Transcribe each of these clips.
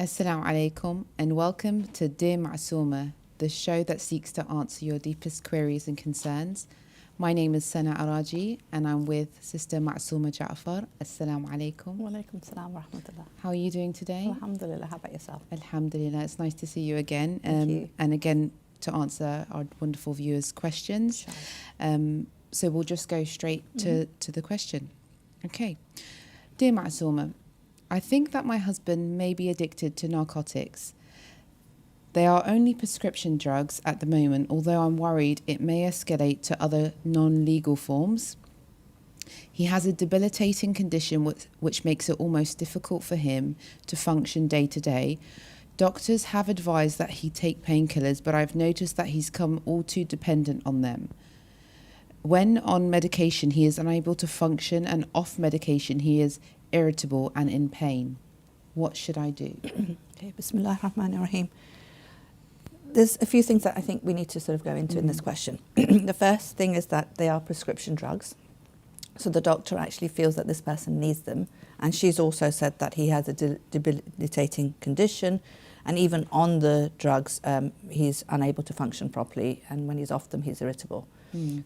Assalamu alaikum and welcome to Dear Masuma, the show that seeks to answer your deepest queries and concerns. My name is Sana Araji and I'm with Sister Masuma Ja'far. Assalamu alaikum. Wa alaikum salam wa rahmatullah. How are you doing today? Alhamdulillah. How about yourself? Alhamdulillah. It's nice to see you again. Thank you. And again, to answer our wonderful viewers' questions. So we'll just go straight to the question. Okay. Dear Masuma, I think that my husband may be addicted to narcotics. They are only prescription drugs at the moment, although I'm worried it may escalate to other non-legal forms. He has a debilitating condition which makes it almost difficult for him to function day to day. Doctors have advised that he take painkillers, but I've noticed that he's come all too dependent on them. When on medication, he is unable to function, and off medication, he is irritable and in pain. What should I do? Okay, Bismillah ar-Rahman ar-Rahim. There's a few things that I think we need to sort of go into in this question. The first thing is that they are prescription drugs. So the doctor actually feels that this person needs them. And she's also said that he has a debilitating condition. And even on the drugs, he's unable to function properly. And when he's off them, he's irritable.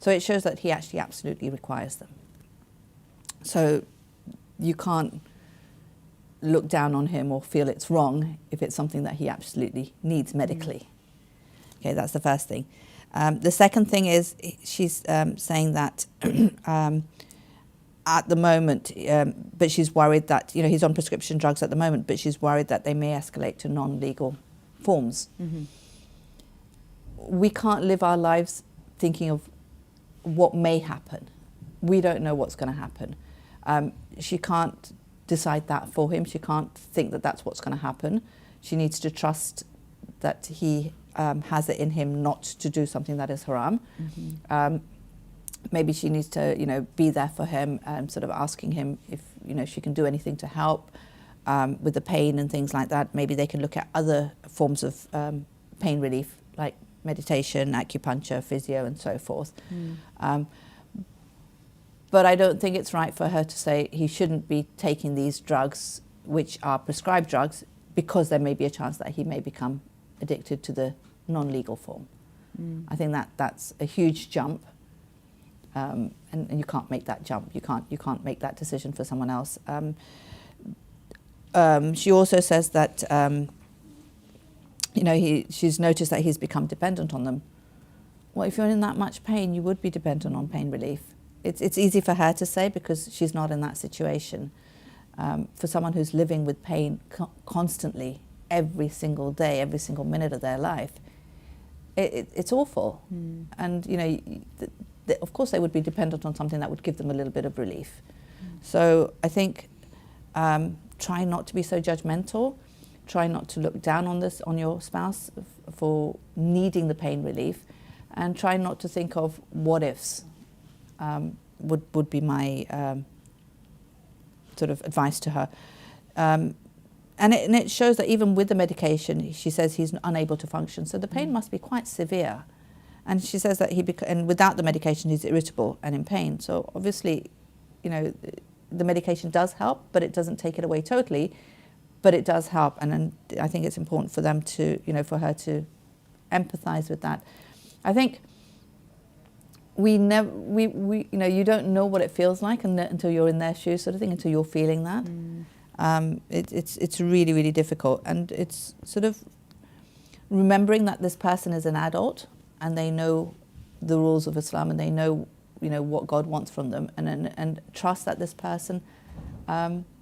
So it shows that he actually absolutely requires them. So you can't look down on him or feel it's wrong if it's something that he absolutely needs medically. Okay, that's the first thing. The second thing is she's saying that at the moment, but she's worried that, he's on prescription drugs at the moment, but she's worried that they may escalate to non-legal forms. We can't live our lives thinking of what may happen. We don't know what's going to happen. She can't decide that for him. She can't think that that's what's going to happen. She needs to trust that he has it in him not to do something that is haram. Maybe she needs to, be there for him, sort of asking him if, she can do anything to help with the pain and things like that. Maybe they can look at other forms of pain relief, like meditation, acupuncture, physio, and so forth. But I don't think it's right for her to say he shouldn't be taking these drugs, which are prescribed drugs, because there may be a chance that he may become addicted to the non-legal form. I think that's a huge jump, and you can't make that jump. You can't make that decision for someone else. She also says that she's noticed that he's become dependent on them. Well, if you're in that much pain, you would be dependent on pain relief. It's easy for her to say because she's not in that situation. For someone who's living with pain constantly, every single day, every single minute of their life, it's awful. And, of course they would be dependent on something that would give them a little bit of relief. So I think try not to be so judgmental. Try not to look down on your spouse for needing the pain relief, and try not to think of what ifs. Would be my sort of advice to her. And it shows that even with the medication, she says he's unable to function. So the pain must be quite severe. And she says that and without the medication, he's irritable and in pain. So obviously, the medication does help, but it doesn't take it away totally. But it does help. And I think it's important for them to, for her to empathize with that. I think you don't know what it feels like until you're in their shoes, sort of thing, until you're feeling that. It's really, really difficult. And it's sort of remembering that this person is an adult and they know the rules of Islam and they know, what God wants from them, and trust that this person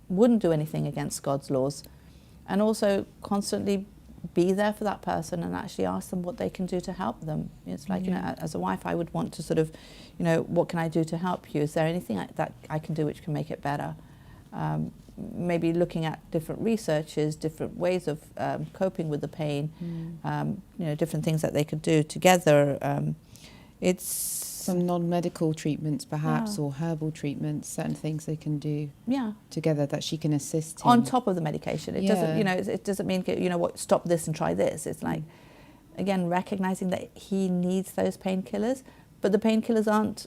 wouldn't do anything against God's laws. And also constantly be there for that person and actually ask them what they can do to help them. It's like, as a wife, I would want to sort of, what can I do to help you? Is there anything that I can do which can make it better? Maybe looking at different researches, different ways of coping with the pain, different things that they could do together. It's some non-medical treatments perhaps, or herbal treatments, certain things they can do together that she can assist him. On top of the medication. It doesn't, it doesn't mean, stop this and try this. It's like, again, recognizing that he needs those painkillers, but the painkillers aren't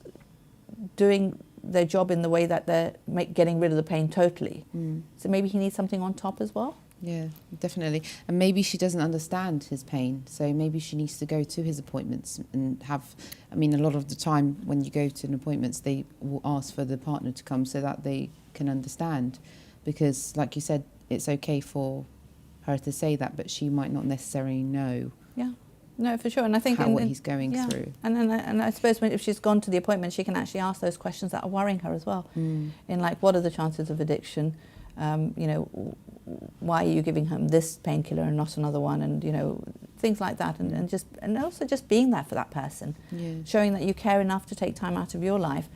doing their job in the way that they're getting rid of the pain totally. So maybe he needs something on top as well. Yeah, definitely. And maybe she doesn't understand his pain. So maybe she needs to go to his appointments and have, I mean, a lot of the time when you go to an appointments, they will ask for the partner to come so that they can understand. Because like you said, it's okay for her to say that, but she might not necessarily know. Yeah. No, for sure. And I think what he's going through. And I suppose if she's gone to the appointment, she can actually ask those questions that are worrying her as well. In like, what are the chances of addiction? You know, why are you giving him this painkiller and not another one? And, you know, things like that. And also just being there for that person. Yeah. Showing that you care enough to take time out of your life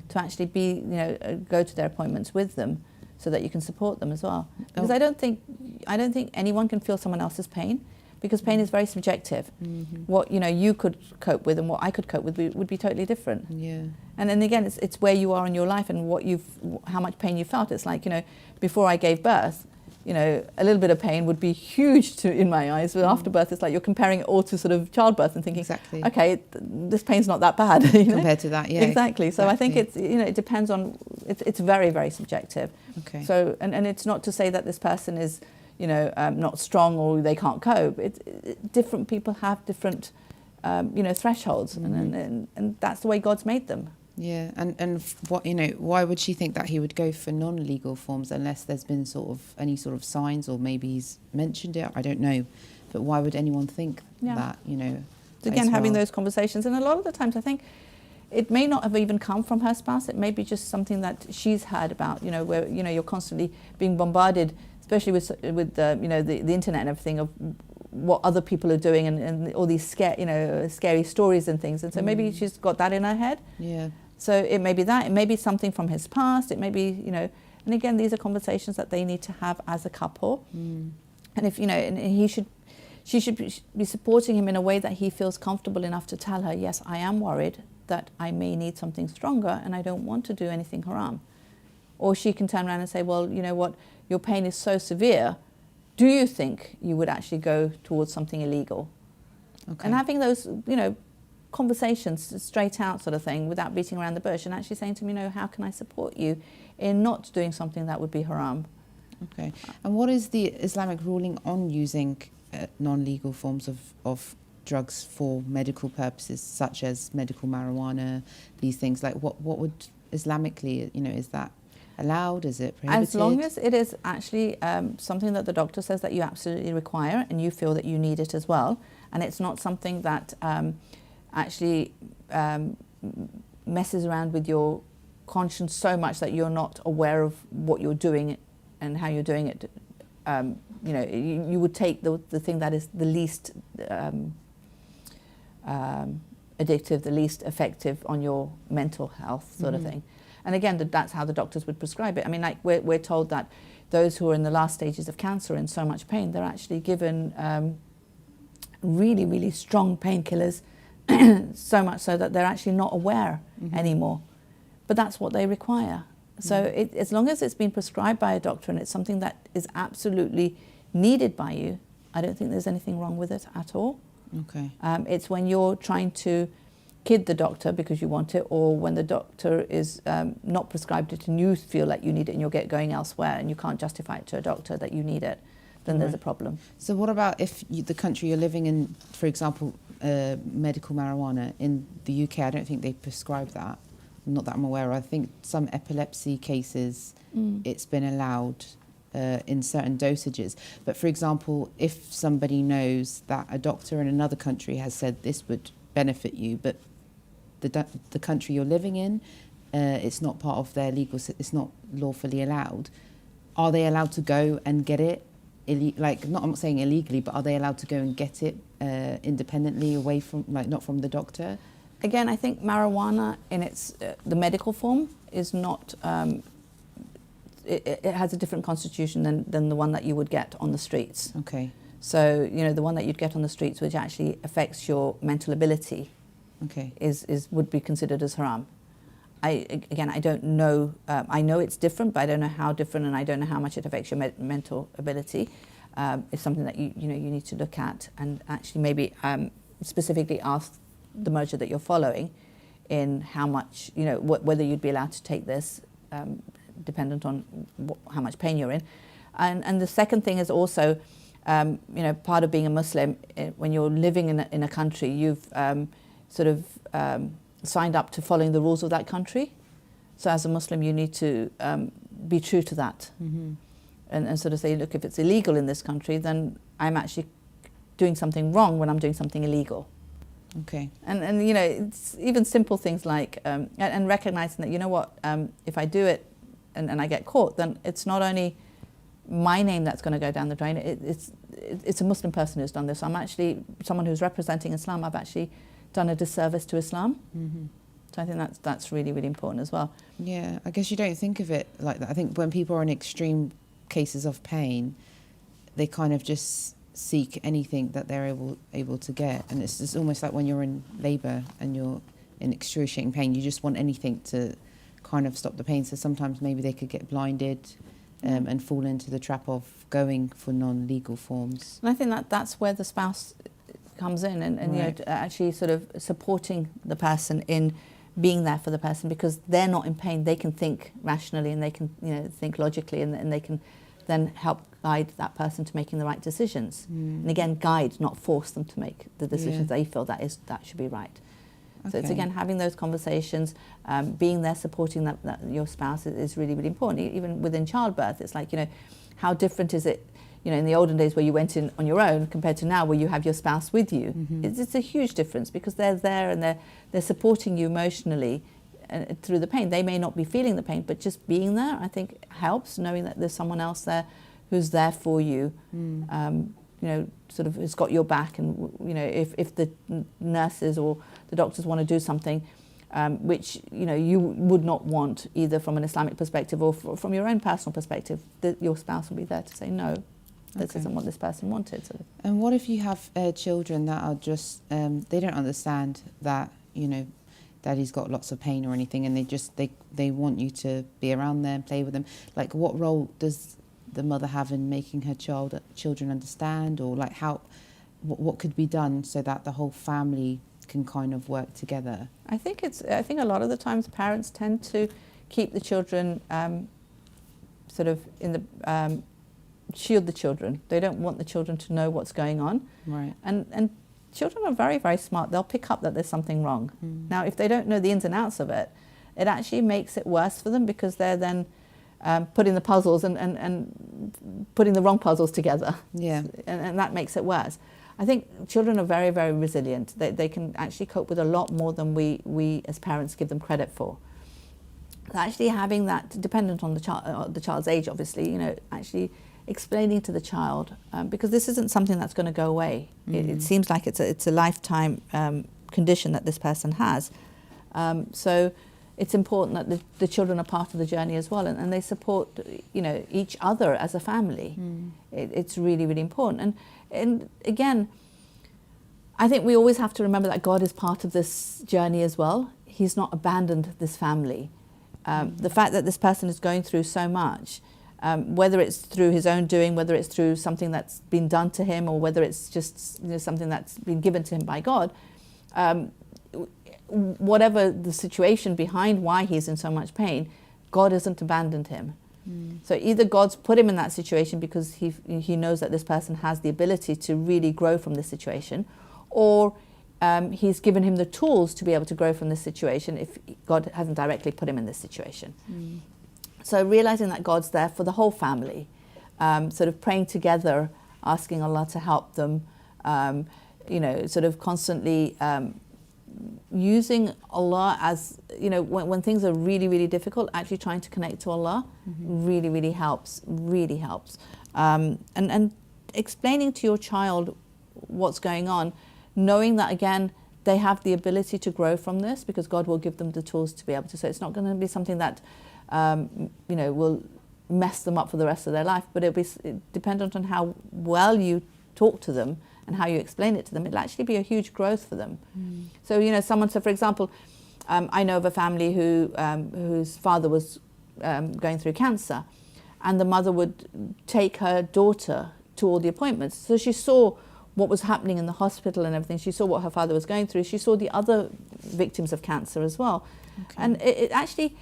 to actually be, you know, go to their appointments with them so that you can support them as well. Because I don't think anyone can feel someone else's pain, because pain is very subjective. What, you know, you could cope with and what I could cope with would be totally different. Yeah. And then again, it's where you are in your life and how much pain you felt. It's like, you know, before I gave birth, you know, a little bit of pain would be huge in my eyes. But after birth, it's like you're comparing it all to sort of childbirth and thinking, exactly, okay, this pain's not that bad. You know? Compared to that, yeah. Exactly. So I think it's, you know, it depends on, it's very, very subjective. Okay. So, and it's not to say that this person is, you know, not strong or they can't cope. Different people have different, you know, thresholds, and that's the way God's made them. Yeah, and what, you know, why would she think that he would go for non-legal forms unless there's been any sort of signs, or maybe he's mentioned it? I don't know, but why would anyone think that? You know, again, having those conversations, and a lot of the times I think it may not have even come from her spouse. It may be just something that she's heard about. You know, where, you know, you're constantly being bombarded, especially with the, you know, the internet and everything, of what other people are doing and all these scary stories and things. And so maybe she's got that in her head. Yeah. So it may be that. It may be something from his past. It may be, you know, and again, these are conversations that they need to have as a couple. And if, you know, and she should be supporting him in a way that he feels comfortable enough to tell her, yes, I am worried that I may need something stronger and I don't want to do anything haram. Or she can turn around and say, well, you know what, your pain is so severe, do you think you would actually go towards something illegal? Okay. And having those, you know, conversations straight out sort of thing, without beating around the bush, and actually saying to him, you know, how can I support you in not doing something that would be haram? Okay. And what is the Islamic ruling on using non-legal forms of drugs for medical purposes, such as medical marijuana, these things? Like what would Islamically, you know, is that allowed? Is it prohibited? As long as it is actually something that the doctor says that you absolutely require and you feel that you need it as well, and it's not something that actually messes around with your conscience so much that you're not aware of what you're doing and how you're doing it. You know, you would take the thing that is the least addictive, the least effective on your mental health sort of thing. And again, that's how the doctors would prescribe it. I mean, like we're told that those who are in the last stages of cancer in so much pain, they're actually given really, really strong painkillers, so much so that they're actually not aware anymore. But that's what they require. So as long as it's been prescribed by a doctor and it's something that is absolutely needed by you, I don't think there's anything wrong with it at all. Okay. It's when you're trying to kid the doctor because you want it, or when the doctor is not prescribed it and you feel like you need it and you're going elsewhere and you can't justify it to a doctor that you need it, then there's a problem. So what about if the country you're living in, for example, medical marijuana? In the UK, I don't think they prescribe that. Not that I'm aware of. I think some epilepsy cases, it's been allowed in certain dosages. But for example, if somebody knows that a doctor in another country has said this would benefit you, but the country you're living in, it's not part of their legal, it's not lawfully allowed, are they allowed to go and get it? I'm not saying illegally, but are they allowed to go and get it independently, away from, like, not from the doctor? Again, I think marijuana in its the medical form is not. It has a different constitution than the one that you would get on the streets. Okay. So you know, the one that you'd get on the streets, which actually affects your mental ability, okay, would be considered as haram. I don't know. I know it's different, but I don't know how different, and I don't know how much it affects your mental ability. It's something that you need to look at, and actually maybe specifically ask the merger that you're following in how much, you know, whether you'd be allowed to take this, dependent on how much pain you're in. And the second thing is also, part of being a Muslim, when you're living in a country, you've signed up to following the rules of that country. So as a Muslim, you need to be true to that. Mm-hmm. And sort of say, look, if it's illegal in this country, then I'm actually doing something wrong when I'm doing something illegal. Okay. And it's even simple things like, and recognizing that, you know what, if I do it and I get caught, then it's not only my name that's going to go down the drain, it's a Muslim person who's done this. I'm actually someone who's representing Islam. I've actually done a disservice to Islam. Mm-hmm. So I think that's really, really important as well. Yeah, I guess you don't think of it like that. I think when people are in extreme cases of pain, they kind of just seek anything that they're able to get, and it's just almost like when you're in labour and you're in excruciating pain, you just want anything to kind of stop the pain. So sometimes maybe they could get blinded and fall into the trap of going for non-legal forms. And I think that's where the spouse comes in, and Right. Actually sort of supporting the person in being there for the person, because they're not in pain. They can think rationally, and they can think logically, and they can then help guide that person to making the right decisions. And again, guide, not force them to make the decisions they feel that should be right. Okay. So it's again having those conversations, being there, supporting that your spouse is really, really important. Even within childbirth, it's like, how different is it, in the olden days where you went in on your own compared to now where you have your spouse with you. Mm-hmm. It's a huge difference, because they're there and they're supporting you emotionally through the pain. They may not be feeling the pain, but just being there, I think, helps, knowing that there's someone else there who's there for you, sort of has got your back. And, if the nurses or the doctors want to do something which, you would not want, either from an Islamic perspective or from your own personal perspective, that your spouse will be there to say, no, this isn't what this person wanted. So. And what if you have children that are just, they don't understand that, daddy's got lots of pain or anything, and they want you to be around them, play with them. Like, what role does the mother have in making her children understand, or like what could be done so that the whole family can kind of work together? I think a lot of the times parents tend to keep the children sort of in the shield the children. They don't want the children to know what's going on. Right. And children are very, very smart. They'll pick up that there's something wrong. Now, if they don't know the ins and outs of it, it actually makes it worse for them, because they're then putting the puzzles and putting the wrong puzzles together. Yeah. And that makes it worse. I think children are very, very resilient. They can actually cope with a lot more than we as parents give them credit for. So actually having that, dependent on the child's age, obviously, actually explaining to the child, because this isn't something that's going to go away. It seems like it's a lifetime condition that this person has. So it's important that the children are part of the journey as well, and they support each other as a family. It's really, really important. And again, I think we always have to remember that God is part of this journey as well. He's not abandoned this family. The fact that this person is going through so much, whether it's through his own doing, whether it's through something that's been done to him, or whether it's just something that's been given to him by God, whatever the situation behind why he's in so much pain, God hasn't abandoned him. So either God's put him in that situation because he knows that this person has the ability to really grow from this situation, or he's given him the tools to be able to grow from this situation if God hasn't directly put him in this situation. So realizing that God's there for the whole family, sort of praying together, asking Allah to help them, sort of constantly using Allah as, when things are really, really difficult, actually trying to connect to Allah really, really helps, and explaining to your child what's going on, knowing that, again, they have the ability to grow from this, because God will give them the tools to be able to. So it's not going to be something that, will mess them up for the rest of their life, but it'll be dependent on how well you talk to them and how you explain it to them. It'll actually be a huge growth for them. So, so for example, I know of a family whose father was going through cancer, and the mother would take her daughter to all the appointments. So she saw what was happening in the hospital and everything. She saw what her father was going through. She saw the other victims of cancer as well. Okay. And it actually,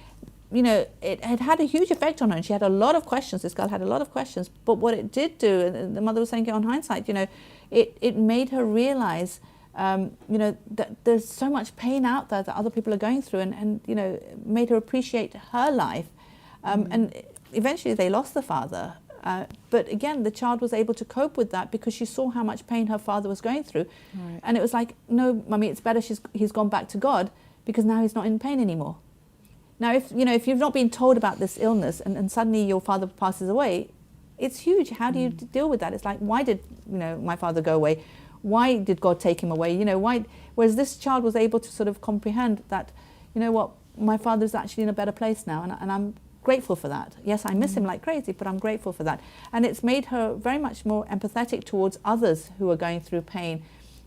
you know, it had a huge effect on her, and she had a lot of questions. This girl had a lot of questions, but what it did do, and the mother was saying it on hindsight, you know, it made her realize, you know, that there's so much pain out there that other people are going through, and you know, made her appreciate her life. And eventually they lost the father. But again, the child was able to cope with that because she saw how much pain her father was going through. Right. And it was like, no, Mummy, it's better he's gone back to God, because now he's not in pain anymore. Now, if you've not been told about this illness and suddenly your father passes away, it's huge. How do you deal with that? It's like, why did, you know, my father go away? Why did God take him away? You know, why? Whereas this child was able to sort of comprehend that, you know what, my father's actually in a better place now, and I'm grateful for that. Yes, I miss him like crazy, but I'm grateful for that. And it's made her very much more empathetic towards others who are going through pain.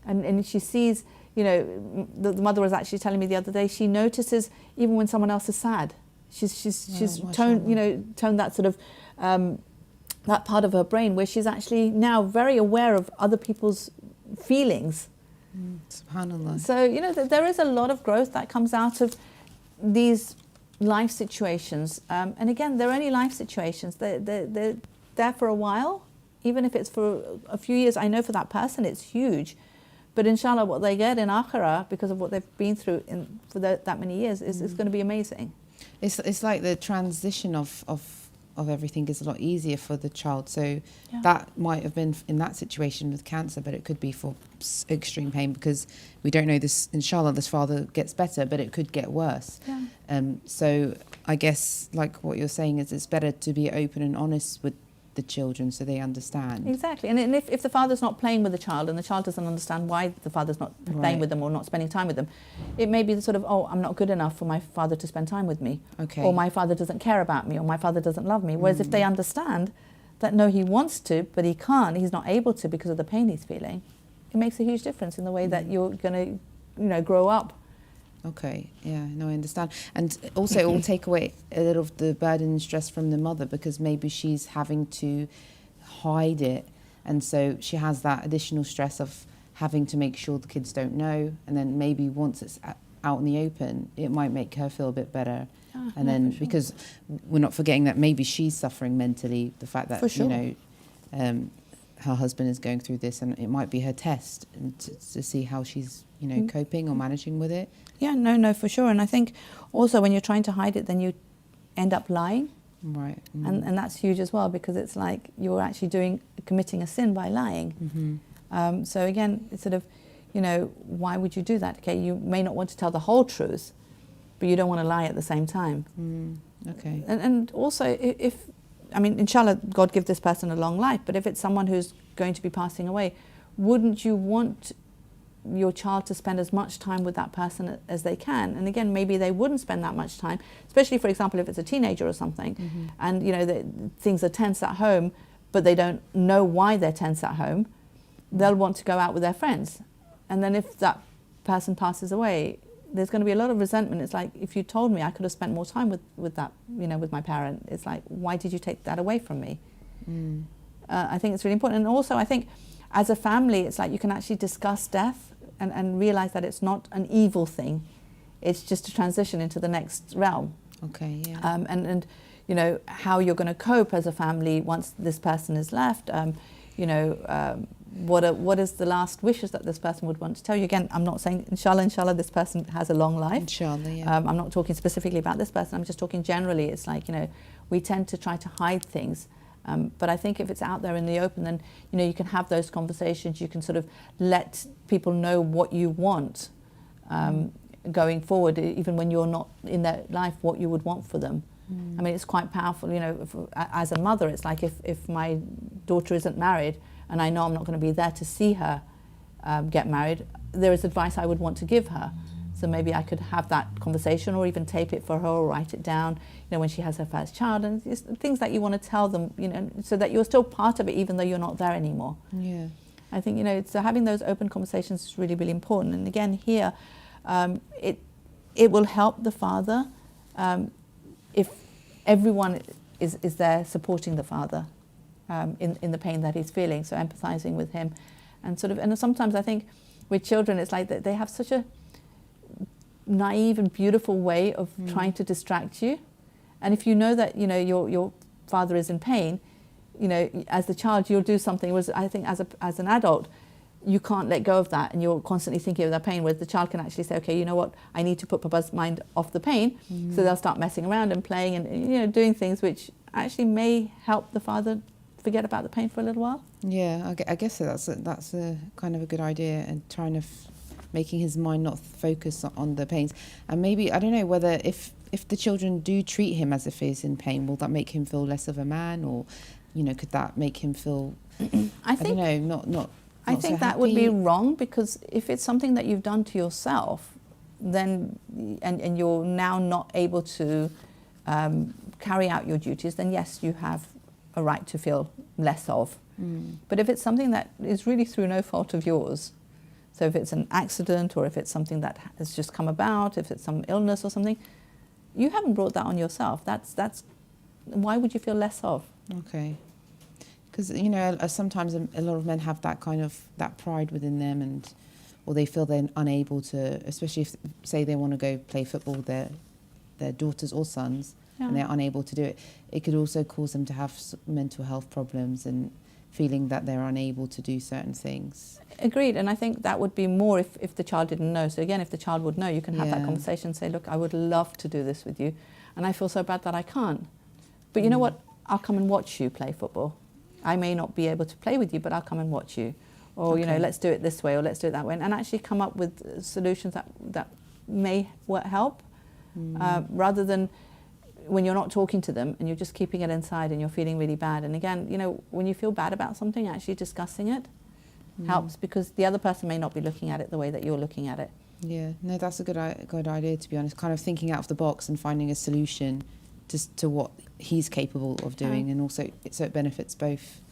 And she sees, you know, the mother was actually telling me the other day, she notices even when someone else is sad. She's toned that sort of, that part of her brain where she's actually now very aware of other people's feelings. SubhanAllah. So, you know, there is a lot of growth that comes out of these life situations, and again, they're only life situations. They're there for a while, even if it's for a few years. I know for that person it's huge, but inshallah what they get in akhirah because of what they've been through for that many years is going to be amazing. It's like the transition of everything is a lot easier for the child. So that might have been in that situation with cancer, but it could be for extreme pain, because we don't know this. Inshallah, this father gets better, but it could get worse. So I guess, like what you're saying, is it's better to be open and honest with the children so they understand. Exactly. And if the father's not playing with the child and the child doesn't understand why the father's not playing with them or not spending time with them, it may be the sort of, oh, I'm not good enough for my father to spend time with me. Okay. Or my father doesn't care about me, or my father doesn't love me. Whereas if they understand that, no, he wants to, but he can't, he's not able to because of the pain he's feeling, it makes a huge difference in the way that you're going to, you know, grow up. Okay, yeah, no, I understand. And also it will take away a little of the burden and stress from the mother, because maybe she's having to hide it, and so she has that additional stress of having to make sure the kids don't know, and then maybe once it's out in the open, it might make her feel a bit better. And then because we're not forgetting that maybe she's suffering mentally, the fact that, you know, her husband is going through this, and it might be her test to see how she's, you know, coping or managing with it. Yeah, no, for sure. And I think also when you're trying to hide it, then you end up lying. Right. And that's huge as well, because it's like you're actually committing a sin by lying. So again, it's sort of, you know, why would you do that? Okay, you may not want to tell the whole truth, but you don't want to lie at the same time. Okay. And also, inshallah, God give this person a long life, but if it's someone who's going to be passing away, wouldn't you want your child to spend as much time with that person as they can? And again, maybe they wouldn't spend that much time, especially, for example, if it's a teenager or something, and, you know, things are tense at home, but they don't know why they're tense at home. They'll want to go out with their friends. And then if that person passes away, there's going to be a lot of resentment. It's like, if you told me I could have spent more time with that, you know, with my parent, it's like, why did you take that away from me? I think it's really important. And also, I think as a family, it's like you can actually discuss death and realize that it's not an evil thing. It's just a transition into the next realm. Okay, yeah. And you know, how you're going to cope as a family once this person is left. You know, what is the last wishes that this person would want to tell you? Again, I'm not saying, inshallah, this person has a long life. Inshallah, yeah. I'm not talking specifically about this person. I'm just talking generally. It's like, you know, we tend to try to hide things. But I think if it's out there in the open, then, you know, you can have those conversations. You can sort of let people know what you want going forward, even when you're not in their life, what you would want for them. I mean, it's quite powerful, you know, as a mother. It's like if my daughter isn't married and I know I'm not going to be there to see her get married, there is advice I would want to give her. So maybe I could have that conversation, or even tape it for her, or write it down, you know, when she has her first child, and just things that you want to tell them, you know, so that you're still part of it even though you're not there anymore. Yeah. I think, you know, so having those open conversations is really, really important. And again, here, it will help the father if everyone is there supporting the father in the pain that he's feeling, so empathizing with him, and sort of. And sometimes I think with children, it's like they have such a naive and beautiful way of trying to distract you. And if you know that, you know, your father is in pain, you know, as the child, you'll do something. Whereas I think as an adult, you can't let go of that, and you're constantly thinking of that pain, whereas the child can actually say, okay, you know what, I need to put Papa's mind off the pain. So they'll start messing around and playing and, you know, doing things which actually may help the father forget about the pain for a little while. Yeah, I guess that's a kind of a good idea, and trying to making his mind not focus on the pains. And maybe, I don't know whether if the children do treat him as if he's in pain, will that make him feel less of a man, or, you know, could that make him feel, I don't know, not I think so that would happy? be wrong, because if it's something that you've done to yourself, then and you're now not able to carry out your duties, then yes, you have a right to feel less of. But if it's something that is really through no fault of yours, so if it's an accident, or if it's something that has just come about, if it's some illness or something, you haven't brought that on yourself. That's why would you feel less of? Okay. Because, you know, sometimes a lot of men have that kind of, that pride within them, and or they feel they're unable to, especially if, say, they want to go play football with their daughters or sons, and they're unable to do it. It could also cause them to have mental health problems and feeling that they're unable to do certain things. Agreed, and I think that would be more if the child didn't know. So again, if the child would know, you can have that conversation and say, look, I would love to do this with you, and I feel so bad that I can't. But you know what? I'll come and watch you play football. I may not be able to play with you, but I'll come and watch you. Or, you know, let's do it this way, or let's do it that way. And actually come up with solutions that may help, rather than when you're not talking to them and you're just keeping it inside and you're feeling really bad. And again, you know, when you feel bad about something, actually discussing it helps, because the other person may not be looking at it the way that you're looking at it. Yeah, no, that's a good idea, to be honest. Kind of thinking out of the box and finding a solution to what he's capable of doing, and also so it benefits both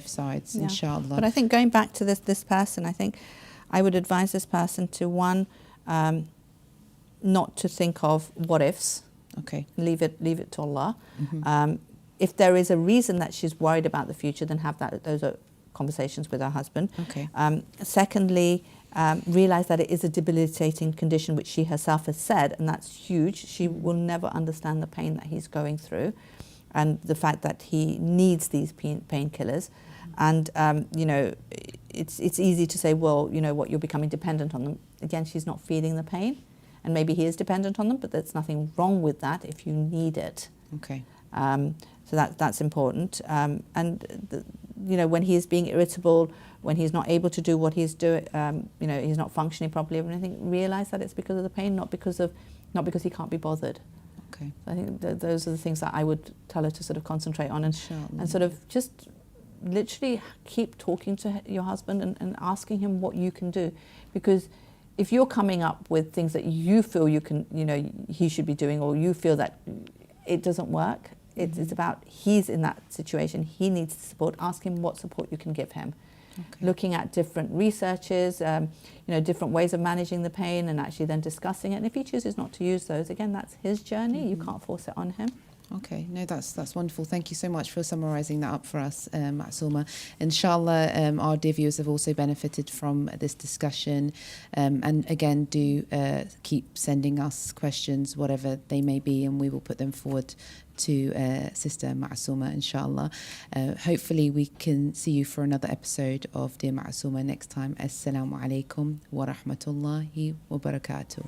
sides, inshallah. But I think going back to this person, I think I would advise this person to, one, not to think of what ifs. Okay. Leave it to Allah. If there is a reason that she's worried about the future, then have those are conversations with her husband. Okay. Secondly, realize that it is a debilitating condition, which she herself has said, and that's huge. She will never understand the pain that he's going through, and the fact that he needs these painkillers. And you know, it's easy to say, well, you know what, you're becoming dependent on them. Again, she's not feeling the pain, and maybe he is dependent on them, but there's nothing wrong with that if you need it. Okay. So that's important. You know, when he is being irritable, when he's not able to do what he's doing, you know, he's not functioning properly or anything, realize that it's because of the pain, not because he can't be bothered. Okay. So I think those are the things that I would tell her to sort of concentrate on, and sort of just literally keep talking to your husband and asking him what you can do. Because if you're coming up with things that you feel you can, you know, he should be doing, or you feel that it doesn't work, it's about he's in that situation, he needs support. Ask him what support you can give him. Okay. Looking at different researches, you know, different ways of managing the pain, and actually then discussing it. And if he chooses not to use those, again, that's his journey. You can't force it on him. Okay, no, that's wonderful. Thank you so much for summarising that up for us, Masuma. Inshallah, our dear viewers have also benefited from this discussion. And again, do keep sending us questions, whatever they may be, and we will put them forward to Sister Masuma, inshallah. Hopefully we can see you for another episode of Dear Masuma next time. Assalamu alaikum wa rahmatullahi wa barakatuh.